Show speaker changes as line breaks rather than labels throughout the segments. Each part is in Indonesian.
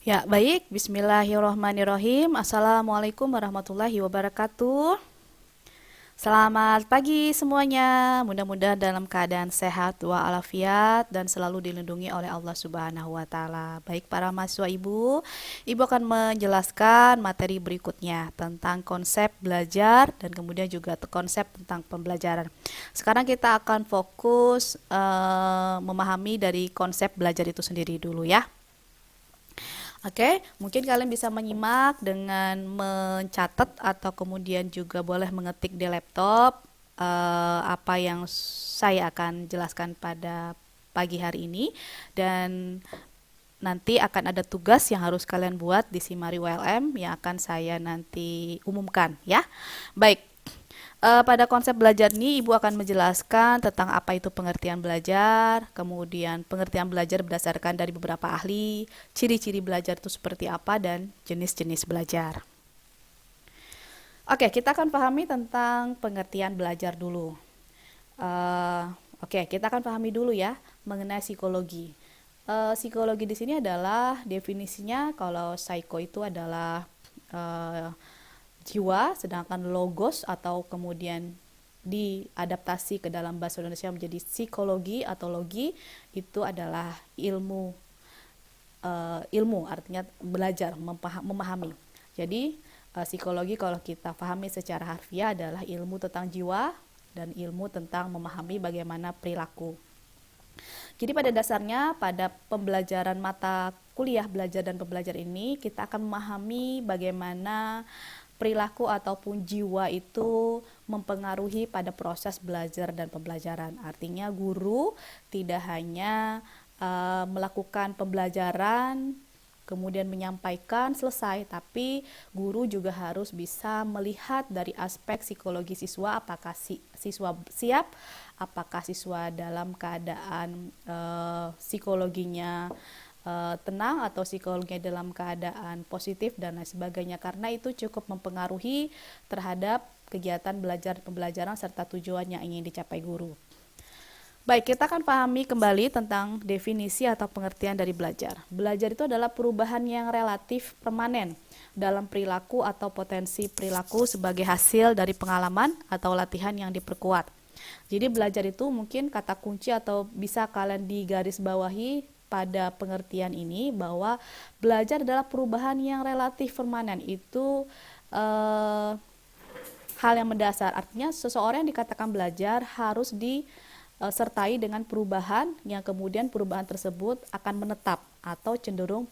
Ya, baik. Bismillahirrahmanirrahim. Assalamualaikum warahmatullahi wabarakatuh. Selamat pagi semuanya. Mudah-mudahan dalam keadaan sehat walafiat dan selalu dilindungi oleh Allah Subhanahu wa taala. Baik para mahasiswa Ibu akan menjelaskan materi berikutnya tentang konsep belajar dan kemudian juga konsep tentang pembelajaran. Sekarang kita akan fokus memahami dari konsep belajar itu sendiri dulu ya. Oke, mungkin kalian bisa menyimak dengan mencatat atau kemudian juga boleh mengetik di laptop apa yang saya akan jelaskan pada pagi hari ini, dan nanti akan ada tugas yang harus kalian buat di Simari ULM yang akan saya nanti umumkan ya. Baik, pada konsep belajar ini, Ibu akan menjelaskan tentang apa itu pengertian belajar, kemudian pengertian belajar berdasarkan dari beberapa ahli, ciri-ciri belajar itu seperti apa, dan jenis-jenis belajar. Oke, kita akan pahami tentang pengertian belajar dulu. Eh, oke, kita akan pahami dulu ya mengenai psikologi. Psikologi di sini adalah definisinya, kalau psycho itu adalah eh, jiwa, sedangkan logos atau kemudian diadaptasi ke dalam bahasa Indonesia menjadi psikologi atau logi itu adalah ilmu. Ilmu artinya belajar, memahami. Jadi psikologi kalau kita pahami secara harfiah adalah ilmu tentang jiwa dan ilmu tentang memahami bagaimana perilaku. Jadi pada dasarnya pada pembelajaran mata kuliah belajar dan pembelajar ini kita akan memahami bagaimana perilaku ataupun jiwa itu mempengaruhi pada proses belajar dan pembelajaran. Artinya guru tidak hanya melakukan pembelajaran kemudian menyampaikan selesai, tapi guru juga harus bisa melihat dari aspek psikologi siswa, apakah siswa siap, apakah siswa dalam keadaan psikologinya tenang atau psikologinya dalam keadaan positif dan lain sebagainya, karena itu cukup mempengaruhi terhadap kegiatan belajar pembelajaran serta tujuan yang ingin dicapai guru. Baik, kita akan pahami kembali tentang definisi atau pengertian dari belajar. Belajar itu adalah perubahan yang relatif permanen dalam perilaku atau potensi perilaku sebagai hasil dari pengalaman atau latihan yang diperkuat. Jadi belajar itu mungkin kata kunci atau bisa kalian digarisbawahi pada pengertian ini bahwa belajar adalah perubahan yang relatif permanen. Itu hal yang mendasar. Artinya seseorang yang dikatakan belajar harus disertai dengan perubahan yang kemudian perubahan tersebut akan menetap atau cenderung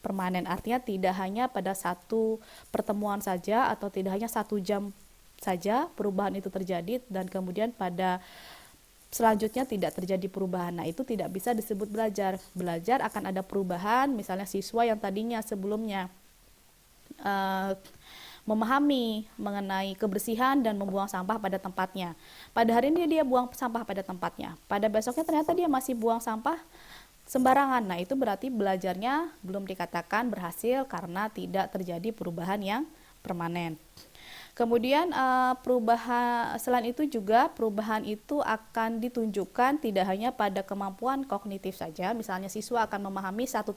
permanen. Artinya tidak hanya pada satu pertemuan saja atau tidak hanya 1 jam saja perubahan itu terjadi dan kemudian pada selanjutnya tidak terjadi perubahan. Nah, itu tidak bisa disebut belajar. Belajar akan ada perubahan, misalnya siswa yang tadinya sebelumnya memahami mengenai kebersihan dan membuang sampah pada tempatnya. Pada hari ini dia buang sampah pada tempatnya. Pada besoknya ternyata dia masih buang sampah sembarangan. Nah, itu berarti belajarnya belum dikatakan berhasil karena tidak terjadi perubahan yang permanen. Kemudian perubahan selain itu juga perubahan itu akan ditunjukkan tidak hanya pada kemampuan kognitif saja. Misalnya siswa akan memahami 1+1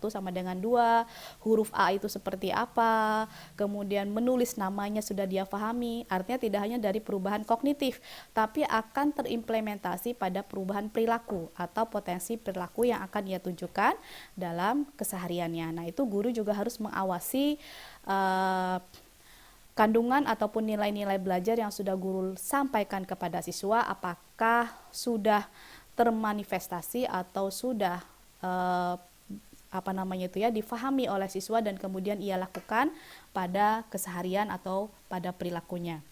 sama dengan 2, huruf A itu seperti apa, kemudian menulis namanya sudah dia pahami. Artinya tidak hanya dari perubahan kognitif, tapi akan terimplementasi pada perubahan perilaku atau potensi perilaku yang akan ia tunjukkan dalam kesehariannya. Nah, itu guru juga harus mengawasi kandungan ataupun nilai-nilai belajar yang sudah guru sampaikan kepada siswa, apakah sudah termanifestasi atau sudah difahami oleh siswa dan kemudian ia lakukan pada keseharian atau pada perilakunya.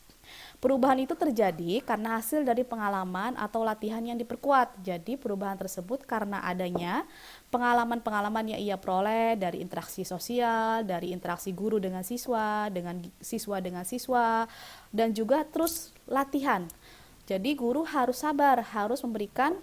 Perubahan itu terjadi karena hasil dari pengalaman atau latihan yang diperkuat. Jadi perubahan tersebut karena adanya pengalaman-pengalaman yang ia peroleh dari interaksi sosial, dari interaksi guru dengan siswa dengan siswa, dan juga terus latihan. Jadi guru harus sabar, harus memberikan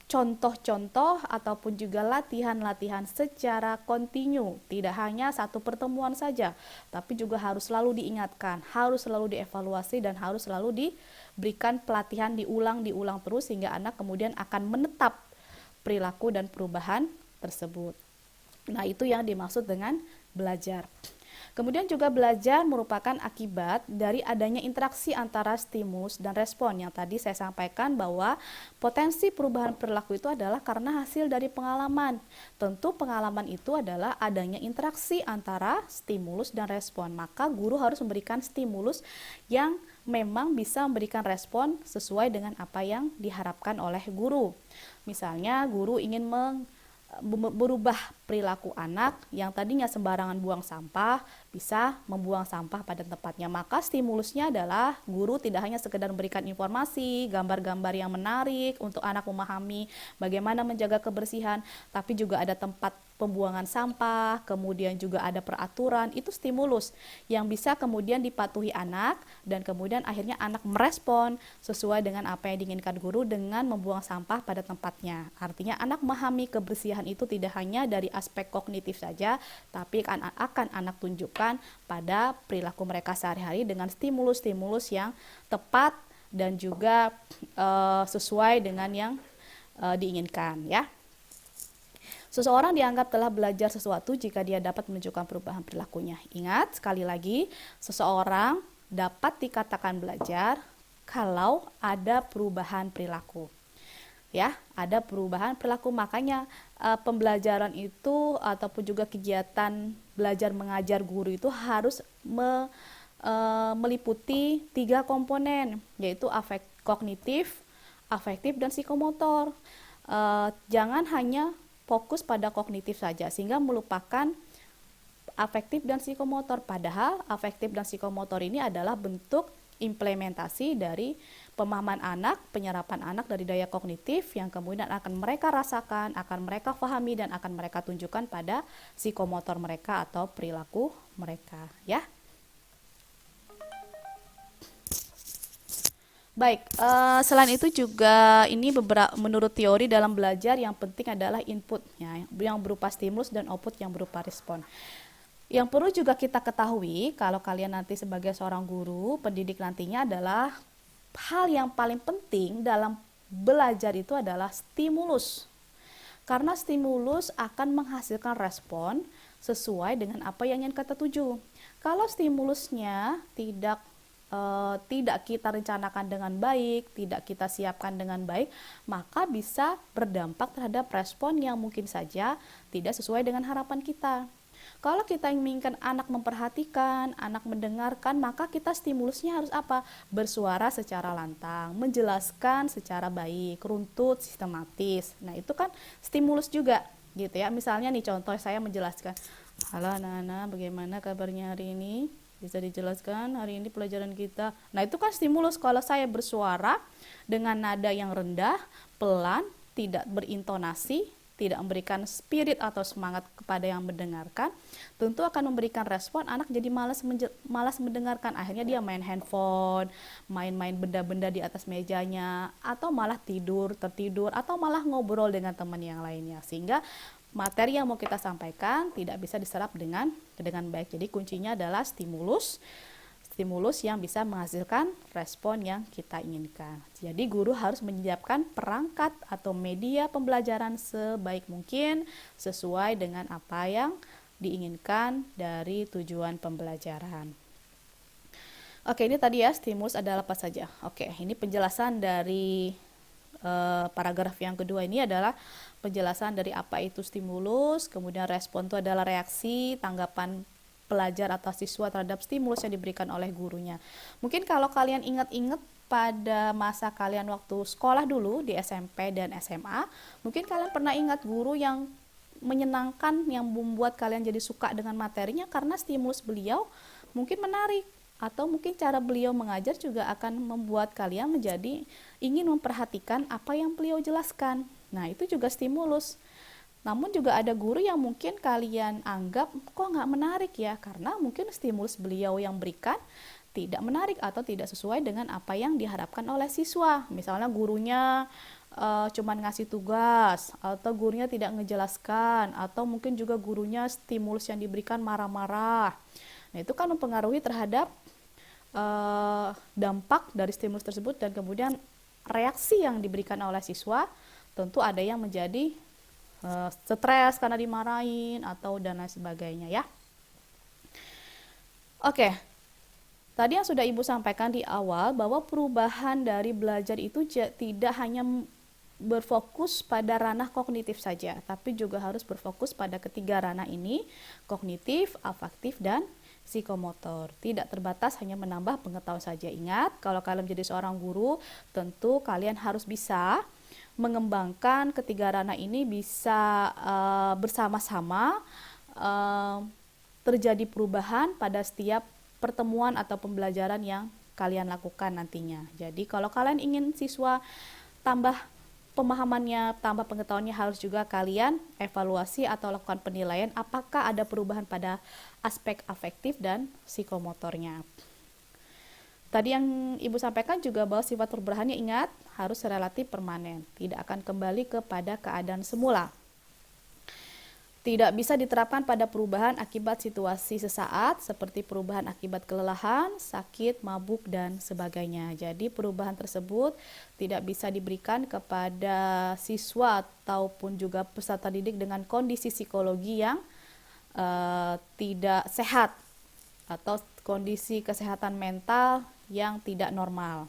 contoh-contoh ataupun juga latihan-latihan secara kontinu, tidak hanya satu pertemuan saja, tapi juga harus selalu diingatkan, harus selalu dievaluasi dan harus selalu diberikan pelatihan diulang terus sehingga anak kemudian akan menetap perilaku dan perubahan tersebut. Nah, itu yang dimaksud dengan belajar. Kemudian juga belajar merupakan akibat dari adanya interaksi antara stimulus dan respon. Yang tadi saya sampaikan bahwa potensi perubahan perilaku itu adalah karena hasil dari pengalaman. Tentu pengalaman itu adalah adanya interaksi antara stimulus dan respon. Maka guru harus memberikan stimulus yang memang bisa memberikan respon sesuai dengan apa yang diharapkan oleh guru. Misalnya guru ingin berubah perilaku anak yang tadinya sembarangan buang sampah bisa membuang sampah pada tempatnya. Maka stimulusnya adalah guru tidak hanya sekedar memberikan informasi, gambar-gambar yang menarik untuk anak memahami bagaimana menjaga kebersihan, tapi juga ada tempat pembuangan sampah, kemudian juga ada peraturan. Itu stimulus yang bisa kemudian dipatuhi anak dan kemudian akhirnya anak merespon sesuai dengan apa yang diinginkan guru dengan membuang sampah pada tempatnya. Artinya anak memahami kebersihan itu tidak hanya dari aspek kognitif saja, tapi akan anak tunjukkan pada perilaku mereka sehari-hari dengan stimulus-stimulus yang tepat dan juga sesuai dengan yang diinginkan, ya. Seseorang dianggap telah belajar sesuatu jika dia dapat menunjukkan perubahan perilakunya. Ingat, sekali lagi, seseorang dapat dikatakan belajar kalau ada perubahan perilaku. Ya, ada perubahan perilaku. Makanya pembelajaran itu ataupun juga kegiatan belajar mengajar guru itu harus meliputi 3 komponen, yaitu kognitif, afektif, dan psikomotor. Jangan hanya fokus pada kognitif saja sehingga melupakan afektif dan psikomotor. Padahal afektif dan psikomotor ini adalah bentuk implementasi dari pemahaman anak, penyerapan anak dari daya kognitif yang kemudian akan mereka rasakan, akan mereka pahami, dan akan mereka tunjukkan pada psikomotor mereka atau perilaku mereka, ya. Baik, selain itu juga ini menurut teori dalam belajar yang penting adalah inputnya yang berupa stimulus dan output yang berupa respon. Yang perlu juga kita ketahui kalau kalian nanti sebagai seorang guru, pendidik nantinya adalah hal yang paling penting dalam belajar itu adalah stimulus. Karena stimulus akan menghasilkan respon sesuai dengan apa yang ingin kita tuju. Kalau stimulusnya tidak kita rencanakan dengan baik, tidak kita siapkan dengan baik, maka bisa berdampak terhadap respon yang mungkin saja tidak sesuai dengan harapan kita. Kalau kita inginkan anak memperhatikan, anak mendengarkan, maka kita stimulusnya harus apa? Bersuara secara lantang, menjelaskan secara baik, runtut, sistematis. Nah, itu kan stimulus juga, gitu ya. Misalnya nih contoh saya menjelaskan, halo anak-anak, bagaimana kabarnya hari ini? Bisa dijelaskan hari ini pelajaran kita. Nah, itu kan stimulus kalau saya bersuara dengan nada yang rendah, pelan, tidak berintonasi, tidak memberikan spirit atau semangat kepada yang mendengarkan, tentu akan memberikan respon anak jadi malas mendengarkan. Akhirnya dia main handphone, main-main benda-benda di atas mejanya, atau malah tertidur, atau malah ngobrol dengan teman yang lainnya. Sehingga materi yang mau kita sampaikan tidak bisa diserap dengan baik. Jadi kuncinya adalah stimulus yang bisa menghasilkan respon yang kita inginkan. Jadi guru harus menyiapkan perangkat atau media pembelajaran sebaik mungkin sesuai dengan apa yang diinginkan dari tujuan pembelajaran. Oke, ini tadi ya, stimulus adalah apa saja. Oke, ini penjelasan dari paragraf yang kedua. Ini adalah penjelasan dari apa itu stimulus, kemudian respon itu adalah reaksi, tanggapan pelajar atau siswa terhadap stimulus yang diberikan oleh gurunya. Mungkin kalau kalian ingat-ingat pada masa kalian waktu sekolah dulu di SMP dan SMA, mungkin kalian pernah ingat guru yang menyenangkan, yang membuat kalian jadi suka dengan materinya karena stimulus beliau mungkin menarik, atau mungkin cara beliau mengajar juga akan membuat kalian menjadi ingin memperhatikan apa yang beliau jelaskan. Nah, itu juga stimulus. Namun juga ada guru yang mungkin kalian anggap kok nggak menarik ya, karena mungkin stimulus beliau yang berikan tidak menarik atau tidak sesuai dengan apa yang diharapkan oleh siswa. Misalnya gurunya cuman ngasih tugas, atau gurunya tidak ngejelaskan, atau mungkin juga gurunya stimulus yang diberikan marah-marah. Nah, itu kan mempengaruhi terhadap dampak dari stimulus tersebut, dan kemudian reaksi yang diberikan oleh siswa tentu ada yang menjadi stres karena dimarahin atau dan lain sebagainya ya. Oke, tadi yang sudah Ibu sampaikan di awal bahwa perubahan dari belajar itu tidak hanya berfokus pada ranah kognitif saja, tapi juga harus berfokus pada ketiga ranah ini, kognitif, afektif, dan psikomotor. Tidak terbatas hanya menambah pengetahuan saja. Ingat, kalau kalian menjadi seorang guru, tentu kalian harus bisa mengembangkan ketiga ranah ini bisa bersama-sama terjadi perubahan pada setiap pertemuan atau pembelajaran yang kalian lakukan nantinya. Jadi kalau kalian ingin siswa tambah pemahamannya, tambah pengetahuannya, harus juga kalian evaluasi atau lakukan penilaian apakah ada perubahan pada aspek afektif dan psikomotornya. Tadi yang Ibu sampaikan juga bahwa sifat perubahannya, ingat, harus relatif permanen, tidak akan kembali kepada keadaan semula. Tidak bisa diterapkan pada perubahan akibat situasi sesaat seperti perubahan akibat kelelahan, sakit, mabuk, dan sebagainya. Jadi perubahan tersebut tidak bisa diberikan kepada siswa ataupun juga peserta didik dengan kondisi psikologi yang tidak sehat atau kondisi kesehatan mental yang tidak normal.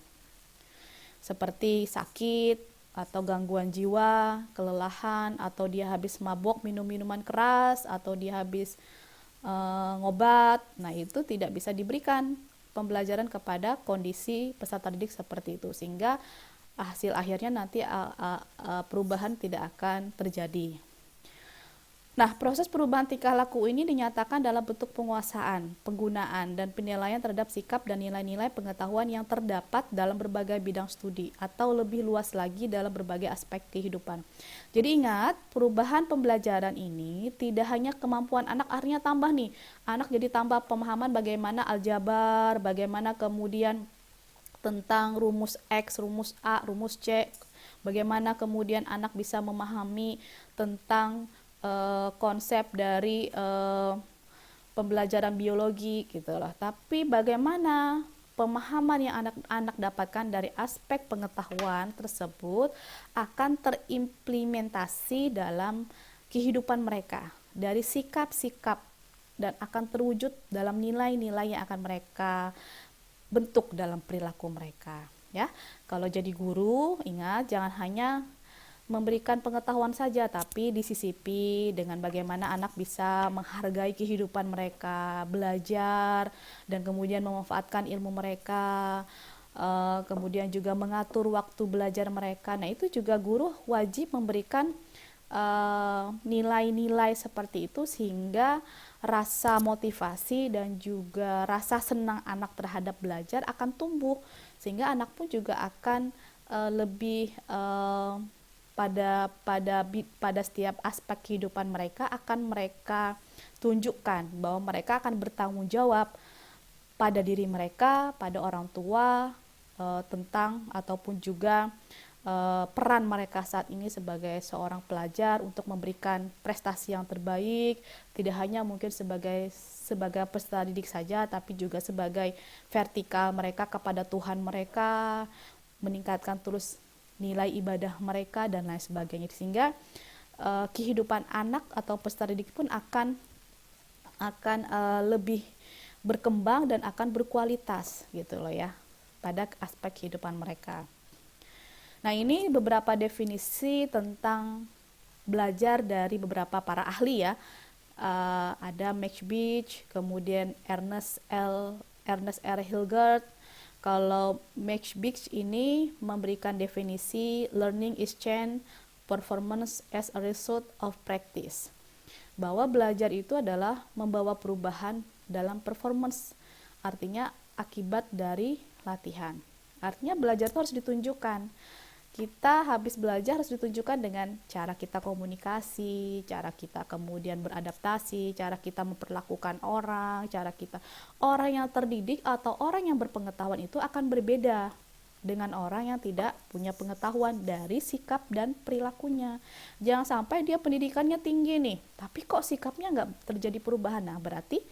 Seperti sakit, atau gangguan jiwa, kelelahan, atau dia habis mabok minum minuman keras, atau dia habis ngobat. Nah, itu tidak bisa diberikan pembelajaran kepada kondisi peserta didik seperti itu, sehingga hasil akhirnya nanti perubahan tidak akan terjadi. Nah, proses perubahan tingkah laku ini dinyatakan dalam bentuk penguasaan, penggunaan, dan penilaian terhadap sikap dan nilai-nilai pengetahuan yang terdapat dalam berbagai bidang studi atau lebih luas lagi dalam berbagai aspek kehidupan. Jadi ingat, perubahan pembelajaran ini tidak hanya kemampuan anak, artinya tambah nih, anak jadi tambah pemahaman bagaimana aljabar, bagaimana kemudian tentang rumus X, rumus A, rumus C, bagaimana kemudian anak bisa memahami tentang konsep dari pembelajaran biologi gitulah. Tapi bagaimana pemahaman yang anak-anak dapatkan dari aspek pengetahuan tersebut akan terimplementasi dalam kehidupan mereka, dari sikap-sikap, dan akan terwujud dalam nilai-nilai yang akan mereka bentuk dalam perilaku mereka ya. Kalau jadi guru, ingat, jangan hanya memberikan pengetahuan saja, tapi disisipi dengan bagaimana anak bisa menghargai kehidupan mereka, belajar, dan kemudian memanfaatkan ilmu mereka, kemudian juga mengatur waktu belajar mereka. Nah, itu juga guru wajib memberikan nilai-nilai seperti itu, sehingga rasa motivasi dan juga rasa senang anak terhadap belajar akan tumbuh, sehingga anak pun juga akan lebih pada setiap aspek kehidupan mereka akan mereka tunjukkan bahwa mereka akan bertanggung jawab pada diri mereka, pada orang tua, tentang ataupun juga peran mereka saat ini sebagai seorang pelajar untuk memberikan prestasi yang terbaik, tidak hanya mungkin sebagai peserta didik saja, tapi juga sebagai vertikal mereka kepada Tuhan mereka, meningkatkan terus nilai ibadah mereka dan lain sebagainya, sehingga kehidupan anak atau peserta didik pun akan lebih berkembang dan akan berkualitas gitu loh ya pada aspek kehidupan mereka. Nah, ini beberapa definisi tentang belajar dari beberapa para ahli ya. Ada Max Beach, kemudian Ernest R. Hilgard. Kalau Max Beach ini memberikan definisi learning is change performance as a result of practice. Bahwa belajar itu adalah membawa perubahan dalam performance, artinya akibat dari latihan. Artinya belajar itu harus ditunjukkan. Kita habis belajar harus ditunjukkan dengan cara kita komunikasi, cara kita kemudian beradaptasi, cara kita memperlakukan orang, orang yang terdidik atau orang yang berpengetahuan itu akan berbeda dengan orang yang tidak punya pengetahuan dari sikap dan perilakunya. Jangan sampai dia pendidikannya tinggi nih, tapi kok sikapnya nggak terjadi perubahan. Nah, berarti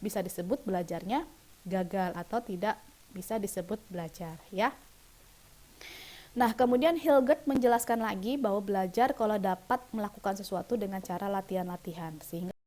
bisa disebut belajarnya gagal atau tidak bisa disebut belajar ya. Nah, kemudian Hilgert menjelaskan lagi bahwa belajar kalau dapat melakukan sesuatu dengan cara latihan-latihan, sehingga